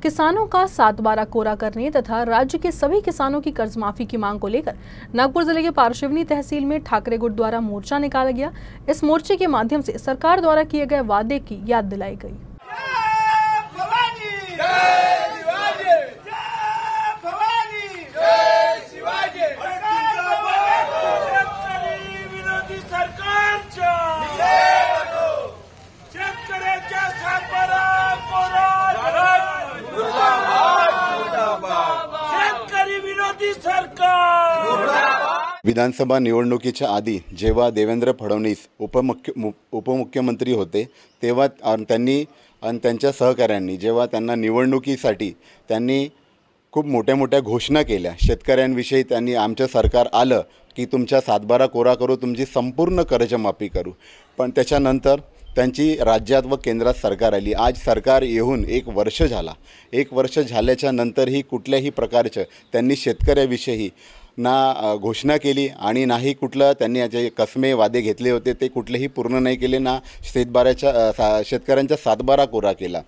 किसानों का 7/12 कोरा करने तथा राज्य के सभी किसानों की कर्ज माफी की मांग को लेकर नागपुर जिले के पारशिवनी तहसील में ठाकरे गुट द्वारा मोर्चा निकाला गया। इस मोर्चे के माध्यम से सरकार द्वारा किए गए वादे की याद दिलाई गई। विधानसभा निवडणुकीच्या आधी जेव्हा देवेंद्र फडणवीस उपमुख्यमंत्री होते तेव्हा त्यांनी आणि त्यांच्या सहकाऱ्यांनी जेव्हा त्यांना निवडणुकीसाठी त्यांनी खूप मोठ्या घोषणा केल्या। शेतकऱ्यांविषयी त्यांनी आमचं सरकार आलं की तुमच्या 7/12 कोरा करू, तुमची संपूर्ण कर्जमाफी करू। पण त्याच्यानंतर त्यांची राज्यात व केंद्रात सरकार आली। आज सरकार येऊन 1 वर्ष झाला। 1 वर्ष झाल्याच्या नंतरही कुठल्याही प्रकारचं त्यांनी शेतकऱ्याविषयी ना घोषणा केली आणि नाही कुठलं त्यांनी जे कसमे वादे घेतले होते ते कुठलेही पूर्ण नाही केले, ना शेतकऱ्यांचा 7/12 कोरा केला।